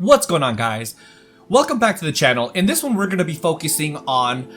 What's going on, guys? Welcome back to the channel. In this one, we're going to be focusing on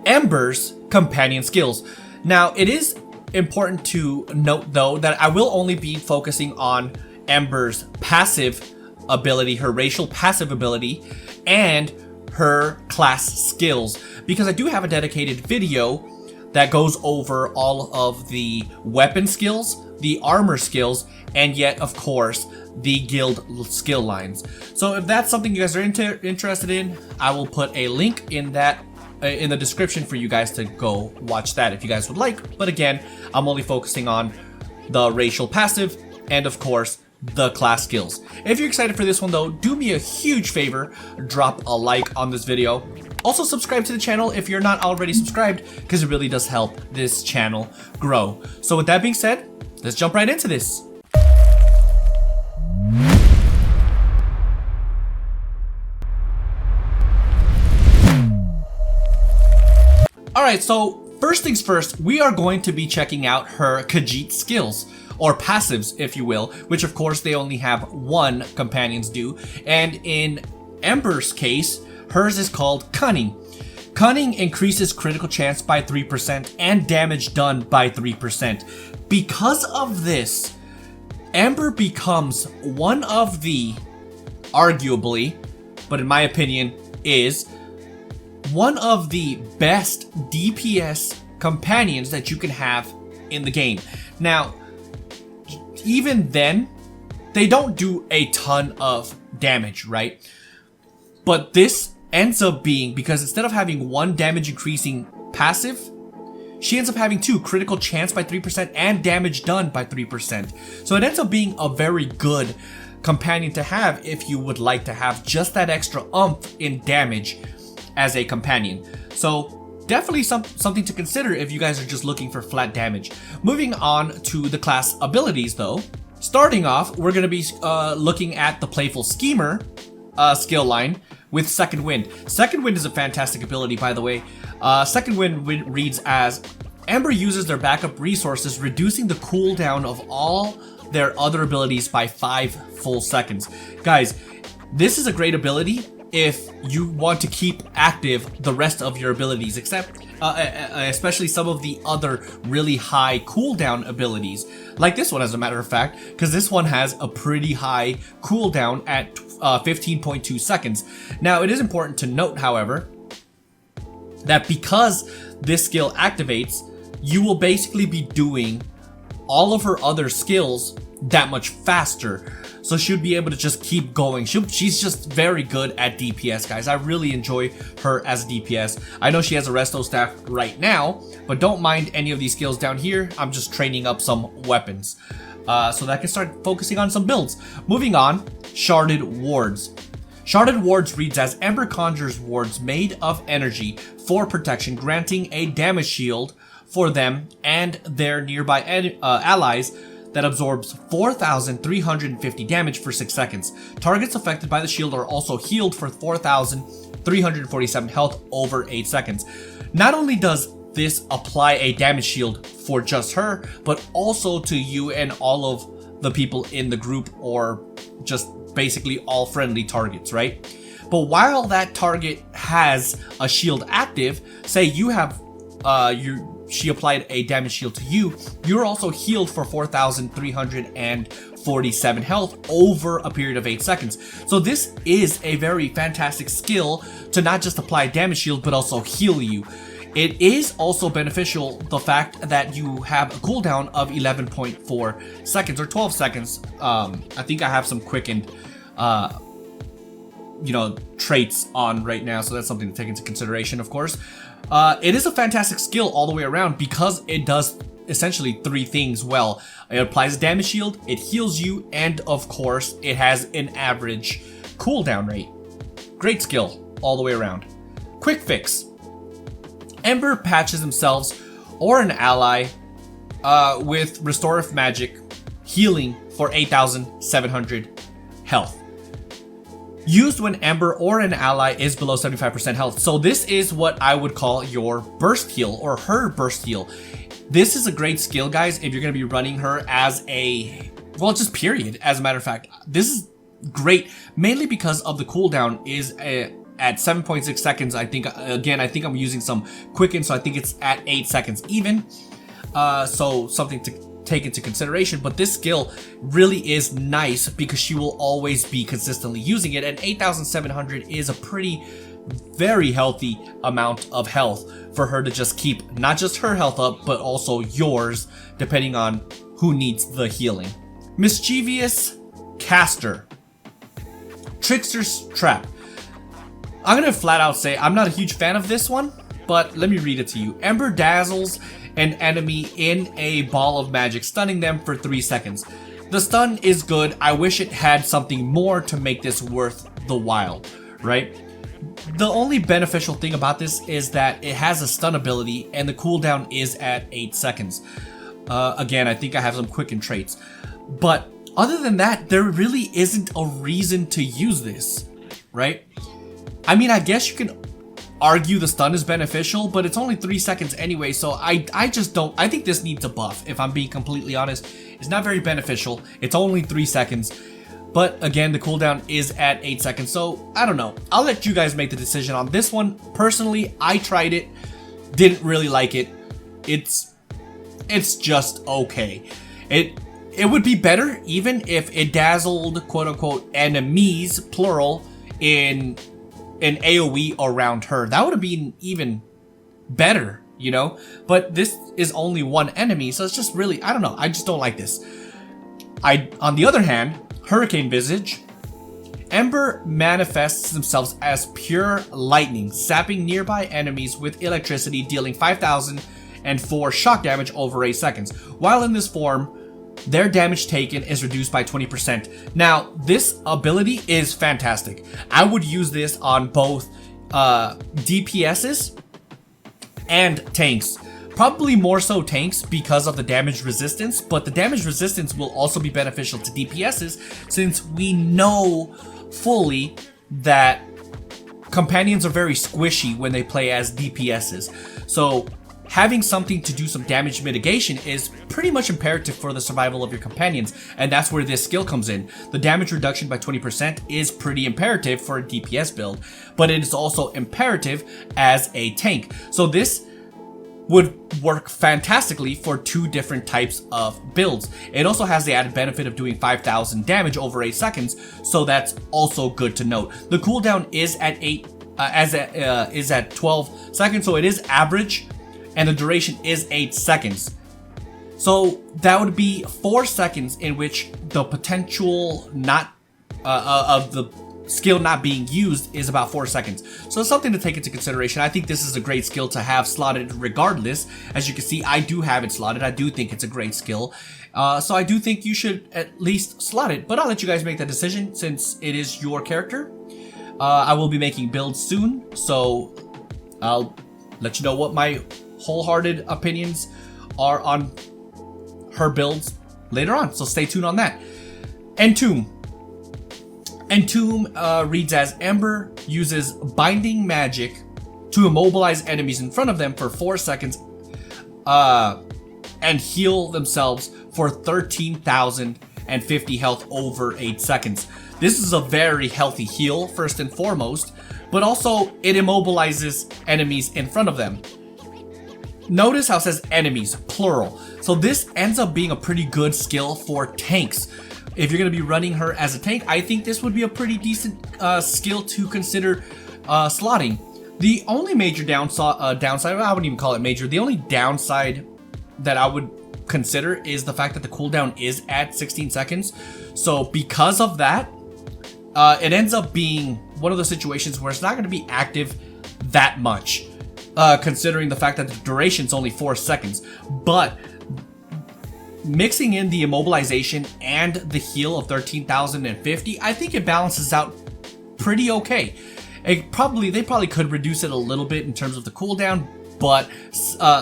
Ember's companion skills. Now, it is important to note, though, that I will only be focusing on Ember's passive ability, her racial passive ability, and her class skills, because I do have a dedicated video that goes over all of the weapon skills, the armor skills, and yet, of course, the guild skill lines. So if that's something you guys are interested in, I will put a link in that in the description for you guys to go watch that if you guys would like. But again, I'm only focusing on the racial passive and, of course, the class skills. If you're excited for this one, though, do me a huge favor, drop a like on this video. Also, subscribe to the channel if you're not already subscribed, because it really does help this channel grow. So with that being said, let's jump right into this. Alright, so first things first, we are going to be checking out her Khajiit skills, or passives if you will, which of course they only have one, companions do, and in Ember's case, hers is called Cunning. Cunning increases critical chance by 3% and damage done by 3%. Because of this, Ember becomes one of the, arguably, but in my opinion, is one of the best DPS companions that you can have in the game. Now, even then, they don't do a ton of damage, right? But this ends up being, because instead of having one damage increasing passive, she ends up having two, critical chance by 3% and damage done by 3%. So it ends up being a very good companion to have if you would like to have just that extra oomph in damage as a companion. So definitely something to consider if you guys are just looking for flat damage. Moving on to the class abilities, though. Starting off, we're going to be looking at the Playful Schemer skill line with Second Wind. Second Wind is a fantastic ability, by the way. Second Wind reads as, Ember uses their backup resources, reducing the cooldown of all their other abilities by 5 full seconds. Guys, this is a great ability if you want to keep active the rest of your abilities, except especially some of the other really high cooldown abilities, like this one, as a matter of fact, because this one has a pretty high cooldown at 15.2 seconds. Now, it is important to note, however, that because this skill activates, you will basically be doing all of her other skills that much faster. So she'll be able to just keep going. She's just very good at DPS, guys. I really enjoy her as DPS. I know she has a resto staff right now, but don't mind any of these skills down here. I'm just training up some weapons so that I can start focusing on some builds. Moving on, Sharded Wards. Sharded Wards reads as, Ember conjures wards made of energy for protection, granting a damage shield for them and their nearby allies that absorbs 4,350 damage for 6 seconds. Targets affected by the shield are also healed for 4,347 health over 8 seconds. Not only does this apply a damage shield for just her, but also to you and all of the people in the group, or just basically all friendly targets, right? But while that target has a shield active, say you have she applied a damage shield to you, you're also healed for 4,347 health over a period of 8 seconds. So this is a very fantastic skill to not just apply damage shield, but also heal you. It is also beneficial, the fact that you have a cooldown of 11.4 seconds or 12 seconds. I think I have some quickened traits on right now, so that's something to take into consideration, of course. It is a fantastic skill all the way around because it does essentially 3 things well. It applies a damage shield, it heals you, and of course, it has an average cooldown rate. Great skill all the way around. Quick fix. Ember patches themselves or an ally with restorative magic healing for 8,700 health. Used when Ember or an ally is below 75% health. So this is what I would call your burst heal, or her burst heal. This is a great skill, guys, if you're going to be running her as a, well, just period, as a matter of fact. This is great, mainly because of the cooldown is at 7.6 seconds. I think, again, I think I'm using some quicken, so I think it's at 8 seconds even. So something to take into consideration, but this skill really is nice because she will always be consistently using it, and 8,700 is a very healthy amount of health for her to just keep not just her health up, but also yours, depending on who needs the healing. Mischievous Caster. Trickster's Trap. I'm gonna flat out say I'm not a huge fan of this one, but let me read it to you. Ember dazzles an enemy in a ball of magic, stunning them for 3 seconds. The stun is good. I wish it had something more to make this worth the while, right? The only beneficial thing about this is that it has a stun ability and the cooldown is at 8 seconds. Again, I think I have some quicken traits. But other than that, there really isn't a reason to use this, right? I mean, I guess you can argue the stun is beneficial, but it's only 3 seconds anyway, so I just don't. I think this needs a buff, if I'm being completely honest. It's not very beneficial. It's only 3 seconds, but again, the cooldown is at 8 seconds, so I don't know. I'll let you guys make the decision on this one. Personally, I tried it, didn't really like it. It's just okay. It would be better even if it dazzled quote-unquote enemies, plural, in an AoE around her. That would have been even better, you know? But this is only one enemy, so it's just really, I don't know, I just don't like this. On the other hand, Hurricane Visage. Ember manifests themselves as pure lightning, sapping nearby enemies with electricity, dealing 5,004 shock damage over 8 seconds. While in this form, their damage taken is reduced by 20%. Now, this ability is fantastic. I would use this on both DPSs and tanks. Probably more so tanks because of the damage resistance, but the damage resistance will also be beneficial to DPSs since we know fully that companions are very squishy when they play as DPSs. So having something to do some damage mitigation is pretty much imperative for the survival of your companions, and that's where this skill comes in. The damage reduction by 20% is pretty imperative for a DPS build, but it is also imperative as a tank. So this would work fantastically for 2 different types of builds. It also has the added benefit of doing 5,000 damage over 8 seconds, so that's also good to note. The cooldown is at 12 seconds, so it is average, and the duration is 8 seconds. So that would be 4 seconds in which the potential of the skill not being used is about 4 seconds. So it's something to take into consideration. I think this is a great skill to have slotted regardless. As you can see, I do have it slotted. I do think it's a great skill. So I do think you should at least slot it, but I'll let you guys make that decision since it is your character. I will be making builds soon, so I'll let you know what my wholehearted opinions are on her builds later on, so stay tuned on that. Entomb reads as Ember uses binding magic to immobilize enemies in front of them for 4 seconds and heal themselves for 13,050 health over 8 seconds. This is a very healthy heal, first and foremost, but also it immobilizes enemies in front of them. Notice how it says enemies, plural. So this ends up being a pretty good skill for tanks. If you're going to be running her as a tank, I think this would be a pretty decent skill to consider slotting. The only major downside, I wouldn't even call it major, the only downside that I would consider is the fact that the cooldown is at 16 seconds. So because of that, it ends up being one of those situations where it's not going to be active that much. Considering the fact that the duration is only 4 seconds. But mixing in the immobilization and the heal of 13,050, I think it balances out pretty okay. They probably could reduce it a little bit in terms of the cooldown, but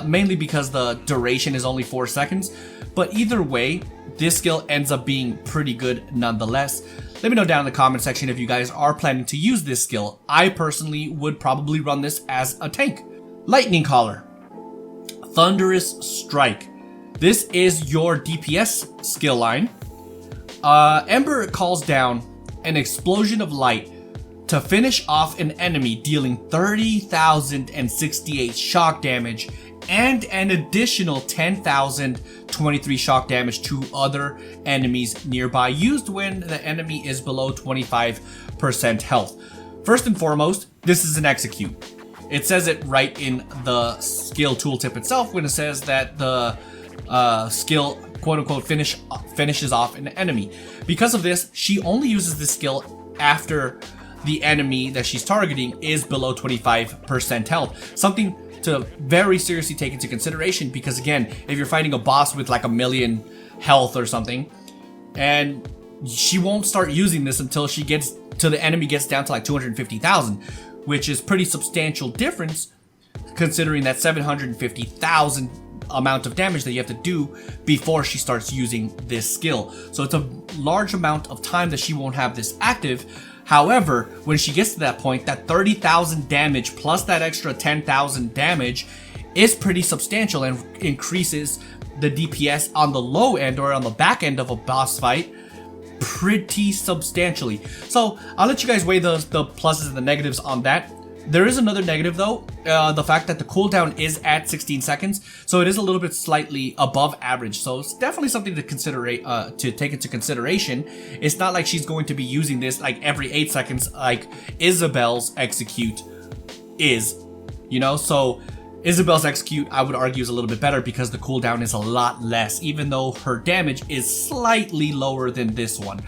mainly because the duration is only 4 seconds. But either way, this skill ends up being pretty good nonetheless. Let me know down in the comment section if you guys are planning to use this skill. I personally would probably run this as a tank. Lightning Collar. Thunderous Strike. This is your DPS skill line. Ember calls down an explosion of light to finish off an enemy, dealing 30,068 shock damage and an additional 10,023 shock damage to other enemies nearby, used when the enemy is below 25% health. First and foremost, this is an execute. It says it right in the skill tooltip itself when it says that the skill quote-unquote finishes off an enemy. Because of this, she only uses this skill after the enemy that she's targeting is below 25% health. Something to very seriously take into consideration, because again, if you're fighting a boss with like 1,000,000 health or something, and she won't start using this until the enemy gets down to like 250,000, which is pretty substantial difference considering that 750,000 amount of damage that you have to do before she starts using this skill. So it's a large amount of time that she won't have this active. However, when she gets to that point, that 30,000 damage plus that extra 10,000 damage is pretty substantial and increases the DPS on the low end or on the back end of a boss fight pretty substantially. So I'll let you guys weigh the pluses and the negatives on that. There is another negative though, the fact that the cooldown is at 16 seconds, so it is a little bit slightly above average. So it's definitely something to to take into consideration. It's not like she's going to be using this like every 8 seconds like Isabel's execute is, you know. So Isabel's execute, I would argue, is a little bit better because the cooldown is a lot less, even though her damage is slightly lower than this one.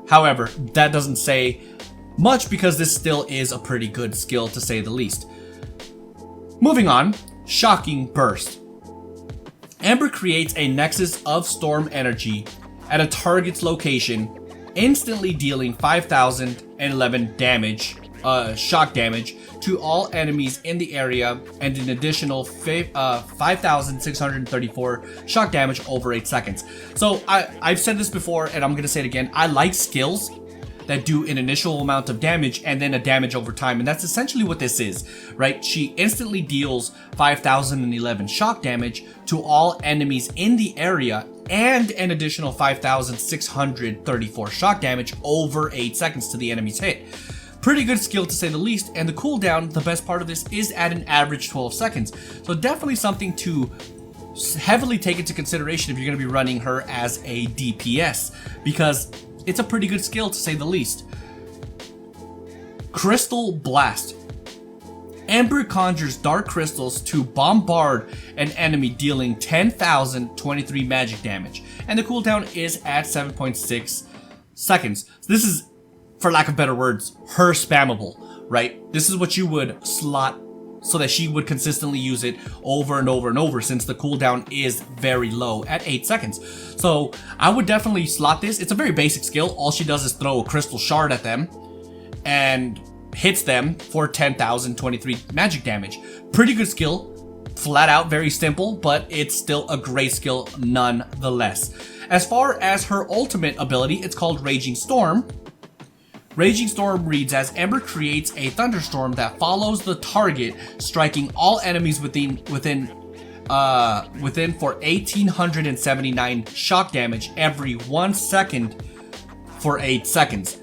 However, that doesn't say much because this still is a pretty good skill to say the least. Moving on, Shocking Burst. Ember creates a nexus of storm energy at a target's location, instantly dealing 5,011 damage, shock damage to all enemies in the area and an additional 5,634 shock damage over 8 seconds. So I've said this before and I'm gonna say it again. I like skills that do an initial amount of damage and then a damage over time, and that's essentially what this is, right? She instantly deals 5,011 shock damage to all enemies in the area and an additional 5,634 shock damage over 8 seconds to the enemy's hit. Pretty good skill to say the least, and the cooldown, the best part of this, is at an average 12 seconds. So definitely something to heavily take into consideration if you're going to be running her as a DPS, because it's a pretty good skill to say the least. Crystal Blast. Ember conjures dark crystals to bombard an enemy, dealing 10,023 magic damage, and the cooldown is at 7.6 seconds. So this is, for lack of better words, her spammable, right? This is what you would slot so that she would consistently use it over and over and over, since the cooldown is very low at 8 seconds. So I would definitely slot this. It's a very basic skill. All she does is throw a crystal shard at them and hits them for 10,023 magic damage. Pretty good skill. Flat out very simple, but it's still a great skill nonetheless. As far as her ultimate ability, it's called Raging Storm. Raging Storm reads as Ember creates a thunderstorm that follows the target, striking all enemies within for 1,879 shock damage every 1 second for 8 seconds.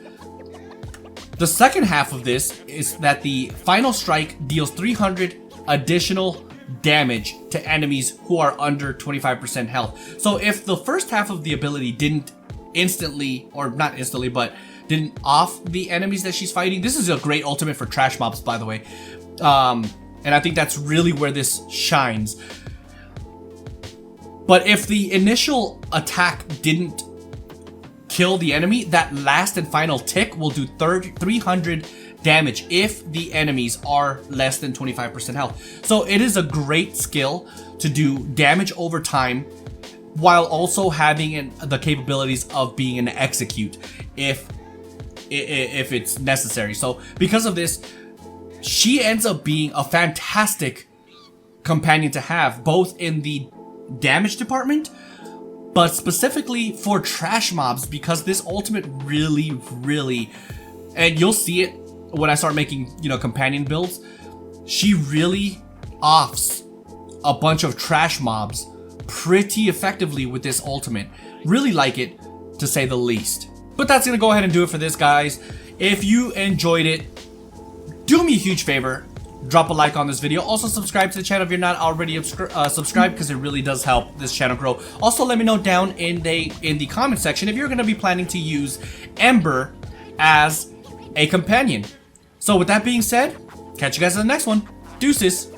The second half of this is that the final strike deals 300 additional damage to enemies who are under 25% health. So if the first half of the ability didn't instantly, or not instantly, but didn't off the enemies that she's fighting. This is a great ultimate for trash mobs, by the way. And I think that's really where this shines. But if the initial attack didn't kill the enemy, that last and final tick will do 300 damage if the enemies are less than 25% health. So it is a great skill to do damage over time while also having the capabilities of being an execute if it's necessary. So because of this, she ends up being a fantastic companion to have, both in the damage department, but specifically for trash mobs, because this ultimate really, and you'll see it when I start making, companion builds, she really offs a bunch of trash mobs pretty effectively with this ultimate. Really like it, to say the least. But that's gonna go ahead and do it for this, guys. If you enjoyed it, do me a huge favor, drop a like on this video. Also subscribe to the channel if you're not already subscribed, because it really does help this channel grow. Also let me know down in the comment section if you're going to be planning to use Ember as a companion. So with that being said, catch you guys in the next one. Deuces.